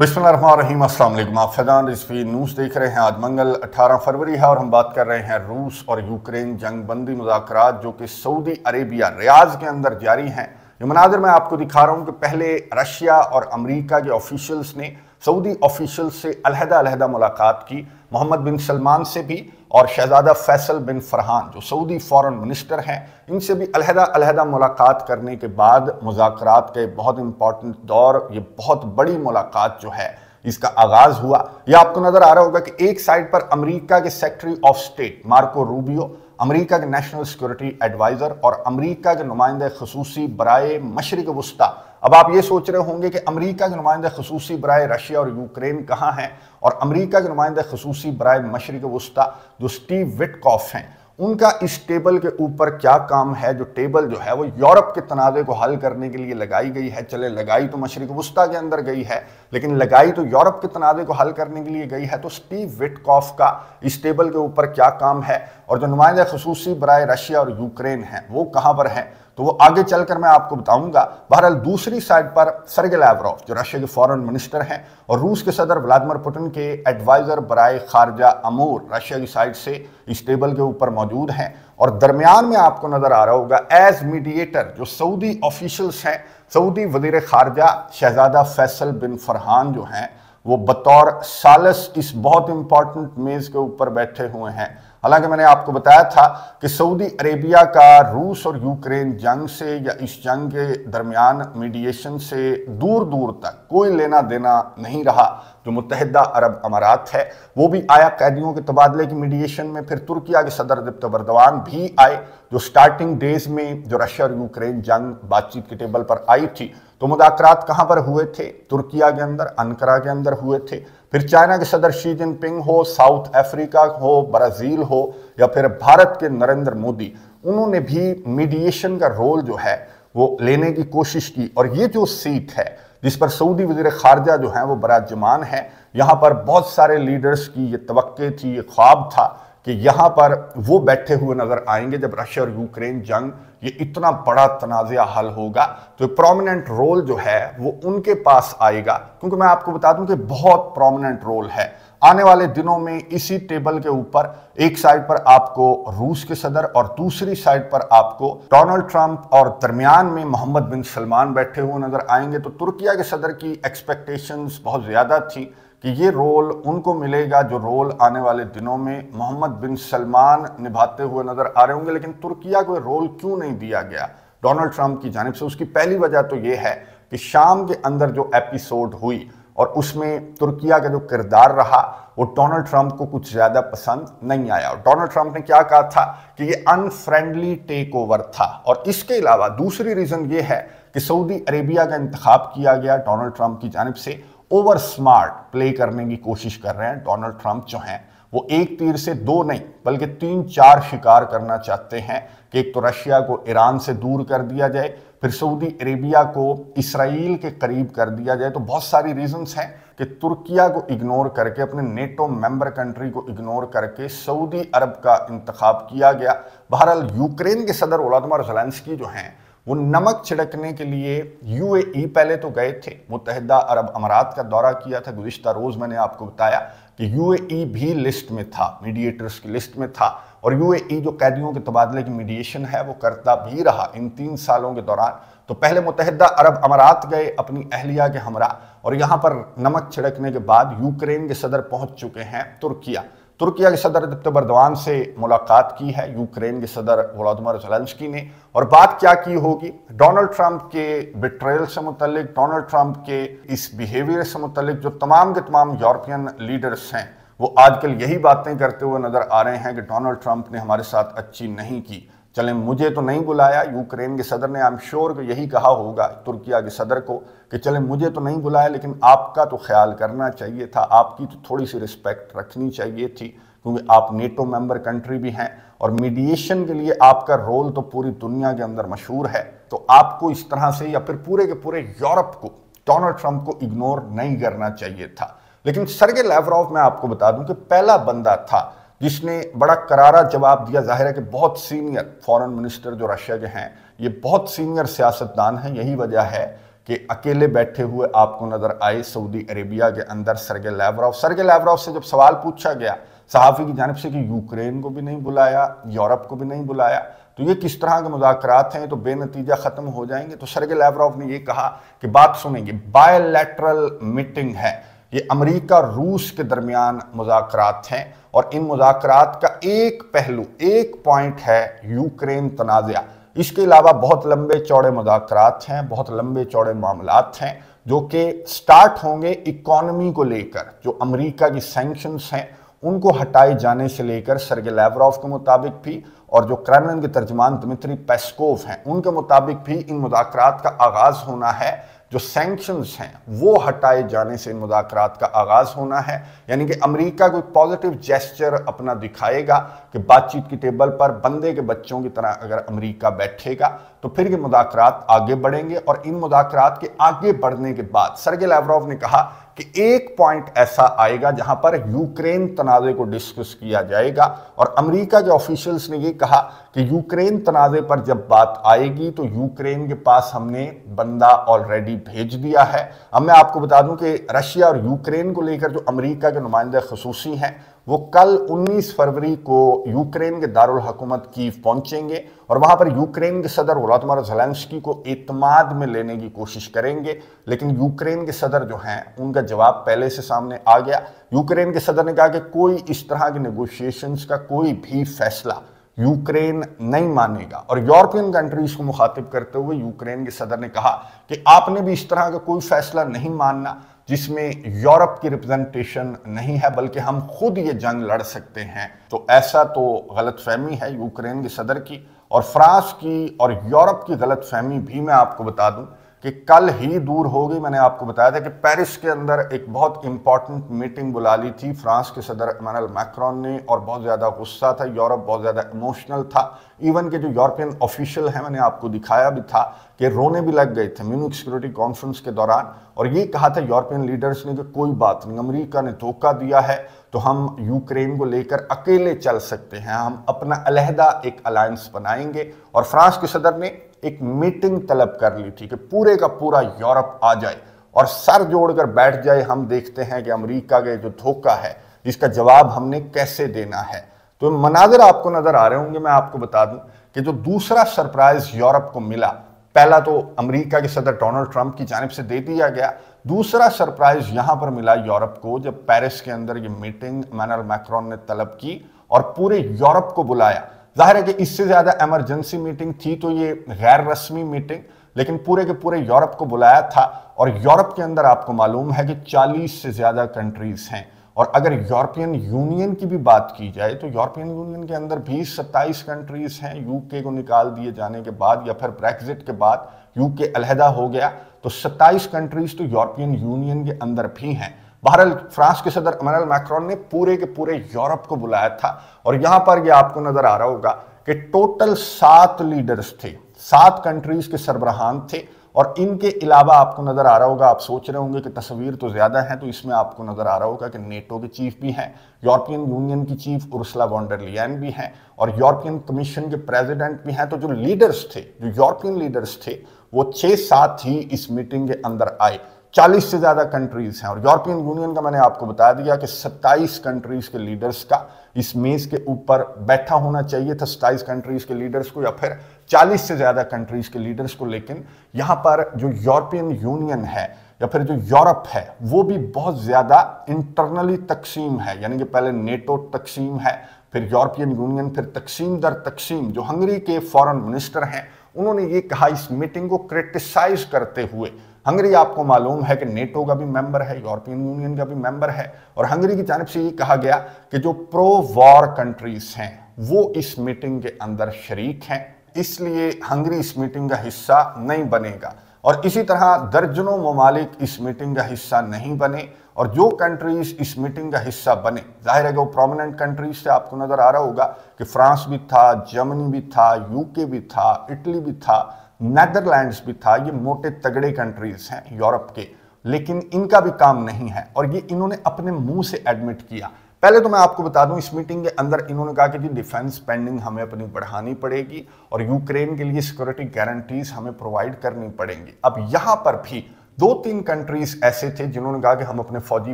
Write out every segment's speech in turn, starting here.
बिस्मिल्लाहिर्रहमानिर्रहीम, अस्सलाम वालेकुम। आप फैजान रिजवी न्यूज़ देख रहे हैं। आज मंगल 18 फरवरी है और हम बात कर रहे हैं रूस और यूक्रेन जंग बंदी मुज़ाकरात जो कि सऊदी अरेबिया रियाद के अंदर जारी हैं। ये मनाज़िर मैं आपको दिखा रहा हूँ कि पहले रशिया और अमेरिका के ऑफिशियल्स ने सऊदी ऑफिशियल्स से अलहदा मुलाकात की, मोहम्मद बिन सलमान से भी और शहजादा फैसल बिन फरहान जो सऊदी फॉरेन मिनिस्टर हैं, इनसे भी अलहदा मुलाकात करने के बाद मुज़ाकरात का बहुत इंपॉर्टेंट दौर, ये बहुत बड़ी मुलाकात जो है इसका आगाज हुआ। यह आपको नजर आ रहा होगा कि एक साइड पर अमेरिका के secretary of state Marco Rubio, America के नेशनल सिक्योरिटी एडवाइजर और अमेरिका के नुमाइंदे खसूसी बराए मशरिक वस्ता। अब आप ये सोच रहे होंगे कि अमेरिका के नुमाइंदे खसूसी बराए रशिया और यूक्रेन कहाँ हैं, और अमेरिका के नुमाइंदे खसूसी बराए मशरिक वस्ता जो स्टीव विटकॉफ हैं, उनका इस टेबल के ऊपर क्या काम है। जो टेबल जो है वो यूरोप के तनाज़े को हल करने के लिए लगाई गई है। चले लगाई तो मशरिक वस्ता के अंदर गई है, लेकिन लगाई तो यूरोप के तनाज़े को हल करने के लिए गई है। तो स्टीव विटकॉफ का इस टेबल के ऊपर क्या काम है, और जो नुमाइंदे खसूसी बराए रशिया और यूक्रेन हैं वो कहाँ पर हैं, तो वो आगे चलकर मैं आपको बताऊंगा। बहरहाल दूसरी साइड पर सर्गे लैवरोव जो रशिया के फॉरेन मिनिस्टर हैं और रूस के सदर व्लादिमीर पुतिन के एडवाइजर बराए खारजा अमूर रशिया की साइड से इस टेबल के ऊपर मौजूद हैं। और दरमियान में आपको नजर आ रहा होगा एज मीडिएटर जो सऊदी ऑफिशियल्स हैं, सऊदी वजीर खारजा शहजादा फैसल बिन फरहान जो हैं वो बतौर सालस इस बहुत इंपॉर्टेंट मेज के ऊपर बैठे हुए हैं। हालांकि मैंने आपको बताया था कि सऊदी अरेबिया का रूस और यूक्रेन जंग से या इस जंग के दरमियान मीडिएशन से दूर दूर तक कोई लेना देना नहीं रहा। जो मुत्तहिदा अरब अमारात है वो भी आया कैदियों के तबादले की मीडिएशन में, फिर तुर्किया के सदर तय्यब एर्दोगान भी आए जो स्टार्टिंग डेज में जो रशिया और यूक्रेन जंग बातचीत के टेबल पर आई थी। तो मुज़ाकरात कहाँ पर हुए थे? तुर्किया के अंदर, अंकारा के अंदर हुए थे। फिर चाइना के सदर शी जिनपिंग हो, साउथ अफ्रीका हो, ब्राज़ील हो या फिर भारत के नरेंद्र मोदी, उन्होंने भी मीडिएशन का रोल जो है वो लेने की कोशिश की। और ये जो सीट है जिस पर सऊदी वज़ीर खारजा जो है वो बराजमान है, यहाँ पर बहुत सारे लीडर्स की ये तवक्के थी, ये ख्वाब था कि यहाँ पर वो बैठे हुए नजर आएंगे जब रशिया और यूक्रेन जंग ये इतना बड़ा तनाज़ा हल होगा, तो प्रोमिनेंट रोल जो है वो उनके पास आएगा। क्योंकि मैं आपको बता दूं कि बहुत प्रोमिनेंट रोल है आने वाले दिनों में। इसी टेबल के ऊपर एक साइड पर आपको रूस के सदर और दूसरी साइड पर आपको डोनाल्ड ट्रंप और दरमियान में मोहम्मद बिन सलमान बैठे हुए नजर आएंगे। तो तुर्किया के सदर की एक्सपेक्टेशंस बहुत ज़्यादा थी कि ये रोल उनको मिलेगा जो रोल आने वाले दिनों में मोहम्मद बिन सलमान निभाते हुए नजर आ रहे होंगे। लेकिन तुर्किया को रोल क्यों नहीं दिया गया डोनाल्ड ट्रंप की जानिब से? उसकी पहली वजह तो ये है कि शाम के अंदर जो एपिसोड हुई और उसमें तुर्किया का जो किरदार रहा वो डोनाल्ड ट्रंप को कुछ ज़्यादा पसंद नहीं आया। और डोनाल्ड ट्रंप ने क्या कहा था कि ये अनफ्रेंडली टेक ओवर था। और इसके अलावा दूसरी रीज़न ये है कि सऊदी अरेबिया का इंतखाब किया गया डोनाल्ड ट्रंप की जानिब से। ओवर स्मार्ट प्ले करने की कोशिश कर रहे हैं डोनाल्ड ट्रंप जो हैं वो एक तीर से दो नहीं बल्कि 3-4 शिकार करना चाहते हैं कि एक तो रशिया को ईरान से दूर कर दिया जाए, फिर सऊदी अरेबिया को इसराइल के करीब कर दिया जाए। तो बहुत सारी रीजंस हैं कि तुर्किया को इग्नोर करके, अपने नेटो मेंबर कंट्री को इग्नोर करके सऊदी अरब का इंतखाब किया गया। बहरहाल यूक्रेन के सदर वोलोदिमीर ज़ेलेंस्की जो हैं वो नमक छिड़कने के लिए यूएई पहले तो गए थे, मुत्तहिदा अरब अमारात का दौरा किया था। गुज़िश्ता रोज़ मैंने आपको बताया कि यूएई भी लिस्ट में था, मीडिएटर्स की लिस्ट में था। और यूएई जो कैदियों के तबादले की मीडिएशन है वो करता भी रहा इन 3 सालों के दौरान। तो पहले मुत्तहिदा अरब अमारात गए अपनी अहलिया के हमरा, और यहाँ पर नमक छिड़कने के बाद यूक्रेन के सदर पहुँच चुके हैं तुर्किया। तुर्किया के सदर तय्यब एर्दोगान से मुलाकात की है यूक्रेन के सदर वोलोदिमीर ज़ेलेंस्की ने। और बात क्या की होगी डोनाल्ड ट्रंप के बिट्रेयल से मुतल्लिक, डोनाल्ड ट्रंप के इस बिहेवियर से मुतल्लिक। जो तमाम के तमाम यूरोपियन लीडर्स हैं वो आजकल यही बातें करते हुए नजर आ रहे हैं कि डोनाल्ड ट्रंप ने हमारे साथ अच्छी नहीं की, चलें मुझे तो नहीं बुलाया। यूक्रेन के सदर ने आई एम श्योर कि यही कहा होगा तुर्किया के सदर को कि चलें मुझे तो नहीं बुलाया, लेकिन आपका तो ख्याल करना चाहिए था, आपकी तो थोड़ी सी रिस्पेक्ट रखनी चाहिए थी, क्योंकि आप नेटो मेंबर कंट्री भी हैं और मीडिएशन के लिए आपका रोल तो पूरी दुनिया के अंदर मशहूर है। तो आपको इस तरह से या फिर पूरे के पूरे यूरोप को डोनाल्ड ट्रंप को इग्नोर नहीं करना चाहिए था। लेकिन सर्गे लैवरोव मैं आपको बता दूं कि पहला बंदा था जिसने बड़ा करारा जवाब दिया। जाहिर है कि बहुत सीनियर फॉरेन मिनिस्टर जो रशिया के हैं ये बहुत सीनियर सियासतदान हैं। यही वजह है कि अकेले बैठे हुए आपको नजर आए सऊदी अरेबिया के अंदर सर्गे लैवरॉव से जब सवाल पूछा गया सहाफ़ी की जानिब से कि यूक्रेन को भी नहीं बुलाया, यूरोप को भी नहीं बुलाया, तो ये किस तरह के मुज़ाकरात हैं, तो बेनतीजा ख़त्म हो जाएंगे। तो सर्गे लैवरॉव ने ये कहा कि बात सुनेंगे, बायलैटरल मीटिंग है, ये अमेरिका रूस के दरमियान मुज़ाकरात हैं और इन मुज़ाकरात का एक पहलू, एक पॉइंट है यूक्रेन तनाज़ा। इसके अलावा बहुत लंबे चौड़े मुज़ाकरात हैं, बहुत लंबे चौड़े मामलात हैं जो कि स्टार्ट होंगे इकॉनमी को लेकर। जो अमेरिका की सैंक्शंस हैं उनको हटाए जाने से लेकर सर्गे लैवरॉव के मुताबिक भी और जो क्रेमलिन के तर्जमान दिमित्री पेस्कोव हैं उनके मुताबिक भी इन मुज़ाकरात का आगाज़ होना है। जो सैंक्शंस हैं वो हटाए जाने से इन मुज़ाकरात का आगाज़ होना है, यानी कि अमेरिका कोई पॉजिटिव जेस्चर अपना दिखाएगा कि बातचीत की टेबल पर बंदे के बच्चों की तरह अगर अमेरिका बैठेगा तो फिर ये मुज़ाकरात आगे बढ़ेंगे। और इन मुज़ाकरात के आगे बढ़ने के बाद सर्गे लैवरॉव ने कहा कि एक पॉइंट ऐसा आएगा जहां पर यूक्रेन तनाज़े को डिस्कस किया जाएगा और अमेरिका के ऑफिशियल्स ने यह कहा कि यूक्रेन तनाज़े पर जब बात आएगी तो यूक्रेन के पास हमने बंदा ऑलरेडी भेज दिया है। अब मैं आपको बता दूं कि रशिया और यूक्रेन को लेकर जो अमेरिका के नुमाइंदे खुसूसी हैं वो कल 19 फरवरी को यूक्रेन के दारुल हुकूमत कीव पहुंचेंगे और वहां पर यूक्रेन के सदर वोलोदिमीर ज़ेलेंस्की को एतमाद में लेने की कोशिश करेंगे। लेकिन यूक्रेन के सदर जो हैं उनका जवाब पहले से सामने आ गया। यूक्रेन के सदर ने कहा कि कोई इस तरह के नेगोशिएशंस का कोई भी फैसला यूक्रेन नहीं मानेगा। और यूरोपियन कंट्रीज को मुखातिब करते हुए यूक्रेन के सदर ने कहा कि आपने भी इस तरह का कोई फैसला नहीं मानना जिसमें यूरोप की रिप्रेजेंटेशन नहीं है, बल्कि हम खुद ये जंग लड़ सकते हैं। तो ऐसा तो गलतफहमी है यूक्रेन के सदर की और फ्रांस की और यूरोप की गलतफहमी भी मैं आपको बता दूं कि कल ही दूर हो गई। मैंने आपको बताया था कि पेरिस के अंदर एक बहुत इंपॉर्टेंट मीटिंग बुला ली थी फ्रांस के सदर इमैनुअल मैक्रोन ने और बहुत ज़्यादा गुस्सा था, यूरोप बहुत ज़्यादा इमोशनल था। इवन के जो यूरोपियन ऑफिशियल हैं मैंने आपको दिखाया भी था कि रोने भी लग गए थे म्यूनिख सिक्योरिटी कॉन्फ्रेंस के दौरान और ये कहा था यूरोपियन लीडर्स ने कि कोई बात नहीं, अमेरिका ने धोखा दिया है तो हम यूक्रेन को लेकर अकेले चल सकते हैं, हम अपना अलहदा एक अलायंस बनाएंगे। और फ्रांस के सदर ने एक मीटिंग तलब कर ली थी कि पूरे का पूरा यूरोप आ जाए और सर जोड़कर बैठ जाए, हम देखते हैं कि अमेरिका के जो धोखा है इसका जवाब हमने कैसे देना है। तो मनाज़र आपको नजर आ रहे होंगे। मैं आपको बता दूं कि जो दूसरा सरप्राइज यूरोप को मिला, पहला तो अमेरिका के सदर डोनाल्ड ट्रंप की जानिब से दे दिया गया, दूसरा सरप्राइज यहां पर मिला यूरोप को जब पेरिस के अंदर ये मीटिंग इमैनुअल मैक्रोन ने तलब की और पूरे यूरोप को बुलाया। जाहिर है कि इससे ज्यादा इमरजेंसी मीटिंग थी तो ये गैर रस्मी मीटिंग, लेकिन पूरे के पूरे यूरोप को बुलाया था। और यूरोप के अंदर आपको मालूम है कि 40 से ज्यादा कंट्रीज हैं और अगर यूरोपियन यूनियन की भी बात की जाए तो यूरोपियन यूनियन के अंदर भी 27 कंट्रीज हैं। यूके को निकाल दिए जाने के बाद या फिर ब्रेक्जिट के बाद यूके अलहदा हो गया तो 27 कंट्रीज तो यूरोपियन यूनियन के अंदर भी हैं। बहरहाल फ्रांस के सदर इमैनुअल मैक्रोन ने पूरे के पूरे यूरोप को बुलाया था और यहां पर यह आपको नजर आ रहा होगा कि टोटल 7 लीडर्स थे, 7 कंट्रीज के सरबराहान थे। और इनके अलावा आपको नजर आ रहा होगा, आप सोच रहे होंगे कि तस्वीर तो ज्यादा है, तो इसमें आपको नजर आ रहा होगा कि नेटो के चीफ भी हैं, यूरोपियन यूनियन की चीफ उर्सुला वॉन डर लियन भी हैं और यूरोपियन कमीशन के प्रेसिडेंट भी हैं। तो जो लीडर्स थे, जो यूरोपियन लीडर्स थे, वो 6-7 ही इस मीटिंग के अंदर आए। 40 से ज्यादा कंट्रीज हैं और यूरोपियन यूनियन का मैंने आपको बता दिया कि 27 कंट्रीज के लीडर्स का इस मेज के ऊपर बैठा होना चाहिए था, 27 कंट्रीज के लीडर्स को या फिर 40 से ज्यादा कंट्रीज के लीडर्स को। लेकिन यहां पर जो यूरोपियन यूनियन है या फिर जो यूरोप है वो भी बहुत ज्यादा इंटरनली तकसीम है, यानी कि पहले नेटो तकसीम है, फिर यूरोपियन यूनियन, फिर तकसीम दर तकसीम। जो हंगरी के फॉरेन मिनिस्टर हैं उन्होंने ये कहा इस मीटिंग को क्रिटिसाइज करते हुए, हंगरी आपको मालूम है कि नेटो का भी मेंबर है, यूरोपियन यूनियन का भी मेंबर है और हंगरी की जानिब से ये कहा गया कि जो प्रो वॉर कंट्रीज हैं वो इस मीटिंग के अंदर शरीक हैं, इसलिए हंगरी इस मीटिंग का हिस्सा नहीं बनेगा। और इसी तरह दर्जनों ममालिक इस मीटिंग का हिस्सा नहीं बने और जो कंट्रीज इस मीटिंग का हिस्सा बने, जाहिर है कि वो प्रोमिनेंट कंट्रीज से आपको नजर आ रहा होगा कि फ्रांस भी था, जर्मनी भी था, यूके भी था, इटली भी था, नेदरलैंड्स भी था। ये मोटे तगड़े कंट्रीज हैं यूरोप के, लेकिन इनका भी काम नहीं है और ये इन्होंने अपने मुंह से एडमिट किया। पहले तो मैं आपको बता दूं, इस मीटिंग के अंदर इन्होंने कहा कि जी डिफेंस स्पेंडिंग हमें अपनी बढ़ानी पड़ेगी और यूक्रेन के लिए सिक्योरिटी गारंटीज हमें प्रोवाइड करनी पड़ेंगी। अब यहां पर भी 2-3 कंट्रीज ऐसे थे जिन्होंने कहा कि हम अपने फौजी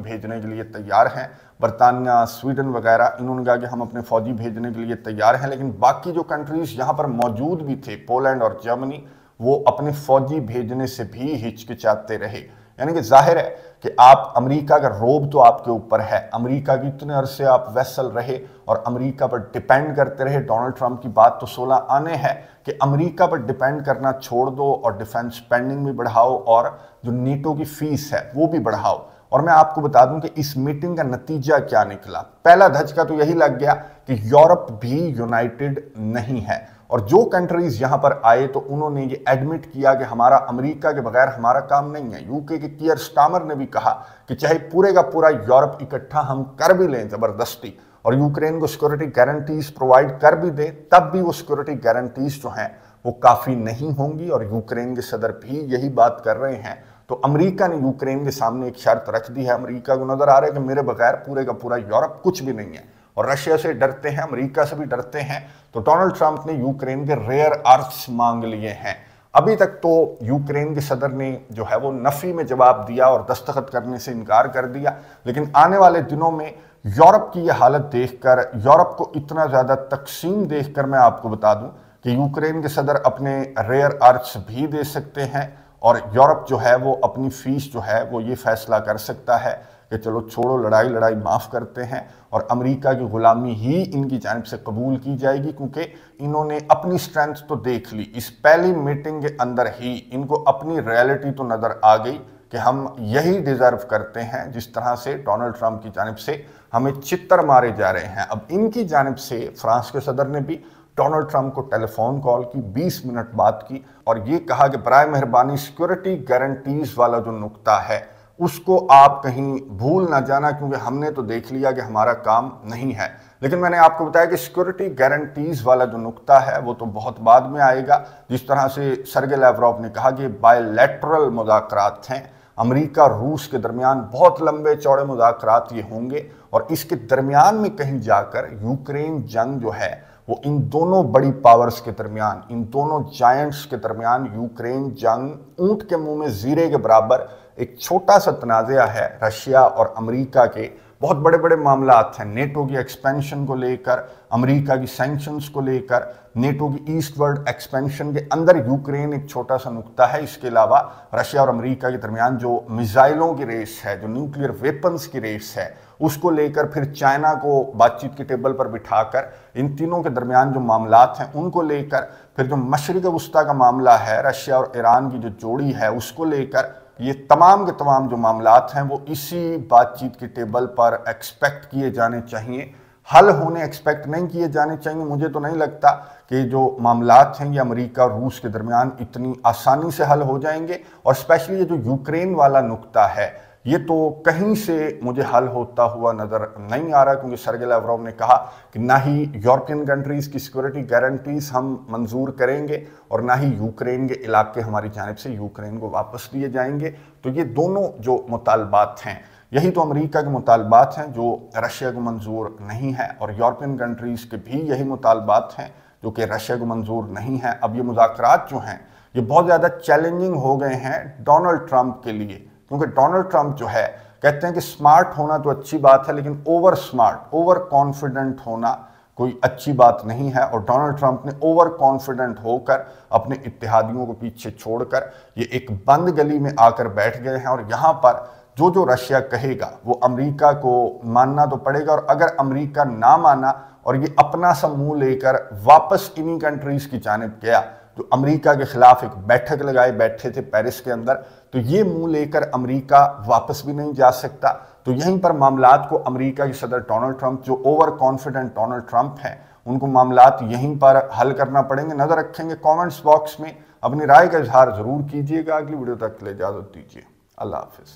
भेजने के लिए तैयार हैं, बरतानिया, स्वीडन वगैरह, इन्होंने कहा कि हम अपने फौजी भेजने के लिए तैयार हैं। लेकिन बाकी जो कंट्रीज यहां पर मौजूद भी थे, पोलैंड और जर्मनी, वो अपने फौजी भेजने से भी हिचकिचाते रहे। यानी कि जाहिर है कि आप अमेरिका का रोब तो आपके ऊपर है, अमेरिका की इतने अरसे आप वेसल रहे और अमेरिका पर डिपेंड करते रहे। डोनाल्ड ट्रंप की बात तो 16 आने है कि अमेरिका पर डिपेंड करना छोड़ दो और डिफेंस स्पेंडिंग भी बढ़ाओ और जो नेटो की फीस है वो भी बढ़ाओ। और मैं आपको बता दूं कि इस मीटिंग का नतीजा क्या निकला। पहला धचका तो यही लग गया कि यूरोप भी यूनाइटेड नहीं है और जो कंट्रीज यहां पर आए तो उन्होंने ये एडमिट किया कि हमारा अमेरिका के बगैर हमारा काम नहीं है। यूके के कियर स्टामर ने भी कहा कि चाहे पूरे का पूरा यूरोप इकट्ठा हम कर भी लें जबरदस्ती और यूक्रेन को सिक्योरिटी गारंटीज प्रोवाइड कर भी दे, तब भी वो सिक्योरिटी गारंटीज जो हैं वो काफी नहीं होंगी। और यूक्रेन के सदर भी यही बात कर रहे हैं। तो अमेरिका ने यूक्रेन के सामने एक शर्त रख दी है। अमेरिका को नजर आ रहा है कि मेरे बगैर पूरे का पूरा यूरोप कुछ भी नहीं है और रशिया से डरते हैं, अमेरिका से भी डरते हैं। तो डोनाल्ड ट्रंप ने यूक्रेन के रेयर अर्थ्स मांग लिए हैं। अभी तक तो यूक्रेन के सदर ने जो है वो नफी में जवाब दिया और दस्तखत करने से इनकार कर दिया। लेकिन आने वाले दिनों में यूरोप की यह हालत देखकर, यूरोप को इतना ज्यादा तकसीम देखकर मैं आपको बता दूं कि यूक्रेन के सदर अपने रेयर अर्थ्स भी दे सकते हैं और यूरोप जो है वो अपनी फीस जो है वो ये फैसला कर सकता है कि चलो छोड़ो, लड़ाई लड़ाई माफ करते हैं और अमेरिका की गुलामी ही इनकी जानिब से कबूल की जाएगी। क्योंकि इन्होंने अपनी स्ट्रेंथ तो देख ली, इस पहली मीटिंग के अंदर ही इनको अपनी रियलिटी तो नजर आ गई कि हम यही डिजर्व करते हैं जिस तरह से डोनाल्ड ट्रंप की जानिब से हमें चित्तर मारे जा रहे हैं। अब इनकी जानिब से फ्रांस के सदर ने भी डोनाल्ड ट्रंप को टेलीफोन कॉल की, 20 मिनट बात की और ये कहा कि बराए मेहरबानी सिक्योरिटी गारंटीज वाला जो नुक्ता है उसको आप कहीं भूल ना जाना, क्योंकि हमने तो देख लिया कि हमारा काम नहीं है। लेकिन मैंने आपको बताया कि सिक्योरिटी गारंटीज वाला जो नुक्ता है वो तो बहुत बाद में आएगा। जिस तरह से सर्गे लैवरोव ने कहा कि बायलैटरल मुज़ाकरात हैं, अमेरिका और रूस के दरमियान बहुत लंबे चौड़े मुज़ाकरात ये होंगे और इसके दरमियान में कहीं जाकर यूक्रेन जंग जो है वो इन दोनों बड़ी पावर्स के दरमियान, इन दोनों जायंट्स के दरमियान यूक्रेन जंग ऊंट के मुंह में जीरे के बराबर एक छोटा सा तनाज़ा है। रशिया और अमेरिका के बहुत बड़े बड़े मामलात हैं, नेटो की एक्सपेंशन को लेकर, अमेरिका की सैंक्शंस को लेकर, नेटो की ईस्टवर्ड एक्सपेंशन के अंदर यूक्रेन एक छोटा सा नुक्ता है। इसके अलावा रशिया और अमेरिका के दरमियान जो मिसाइलों की रेस है, जो न्यूक्लियर वेपन्स की रेस है, उसको लेकर फिर चाइना को बातचीत की टेबल पर बिठाकर इन तीनों के दरमियान जो मामलात हैं उनको लेकर, फिर जो मशरिक वस्ता का मामला है, रशिया और ईरान की जो जोड़ी है उसको लेकर, ये तमाम के तमाम जो मामलात हैं वो इसी बातचीत की टेबल पर एक्सपेक्ट किए जाने चाहिए, हल होने एक्सपेक्ट नहीं किए जाने चाहिए। मुझे तो नहीं लगता कि जो मामलात हैं ये अमेरिका और रूस के दरमियान इतनी आसानी से हल हो जाएंगे। और स्पेशली ये जो यूक्रेन वाला नुक्ता है ये तो कहीं से मुझे हल होता हुआ नजर नहीं आ रहा, क्योंकि सर्गे लैवरोव ने कहा कि ना ही यूरोपियन कंट्रीज की सिक्योरिटी गारंटीज हम मंजूर करेंगे और ना ही यूक्रेन के इलाके हमारी जानिब से यूक्रेन को वापस दिए जाएंगे। तो ये दोनों जो मुतालबात हैं यही तो अमेरिका के मुतालबात हैं जो रशिया को मंजूर नहीं है और यूरोपियन कंट्रीज के भी यही मुतालबात हैं जो कि रशिया को मंजूर नहीं है। अब ये मुज़ाकरात जो हैं ये बहुत ज़्यादा चैलेंजिंग हो गए हैं डोनाल्ड ट्रंप के लिए, क्योंकि डोनाल्ड ट्रंप जो है कहते हैं कि स्मार्ट होना तो अच्छी बात है लेकिन ओवर स्मार्ट, ओवर कॉन्फिडेंट होना कोई अच्छी बात नहीं है। और डोनाल्ड ट्रंप ने ओवर कॉन्फिडेंट होकर अपने इत्तेहादियों को पीछे छोड़कर ये एक बंद गली में आकर बैठ गए हैं और यहाँ पर जो रशिया कहेगा वो अमेरिका को मानना तो पड़ेगा। और अगर अमेरिका ना माना और ये अपना सा मुंह लेकर वापस इन्हीं कंट्रीज की जानिब गया जो अमेरिका के खिलाफ एक बैठक लगाए बैठे थे पेरिस के अंदर, तो ये मुंह लेकर अमेरिका वापस भी नहीं जा सकता। तो यहीं पर मामलात को अमेरिका के सदर डोनाल्ड ट्रंप, जो ओवर कॉन्फिडेंट डोनाल्ड ट्रंप हैं, उनको मामलात यहीं पर हल करना पड़ेंगे। नजर रखेंगे, कमेंट्स बॉक्स में अपनी राय का इजहार जरूर कीजिएगा। अगली वीडियो तक के लिए इजाजत दीजिए। अल्लाह हाफिज।